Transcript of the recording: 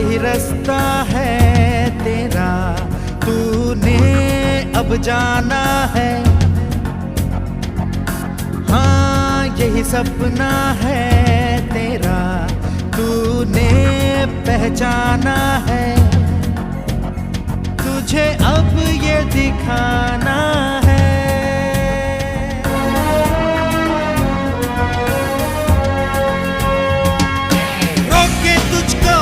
यही रास्ता है तेरा, तूने अब जाना है। हाँ यही सपना है तेरा, तूने पहचाना है। तुझे अब ये दिखाना है। रोके तुझको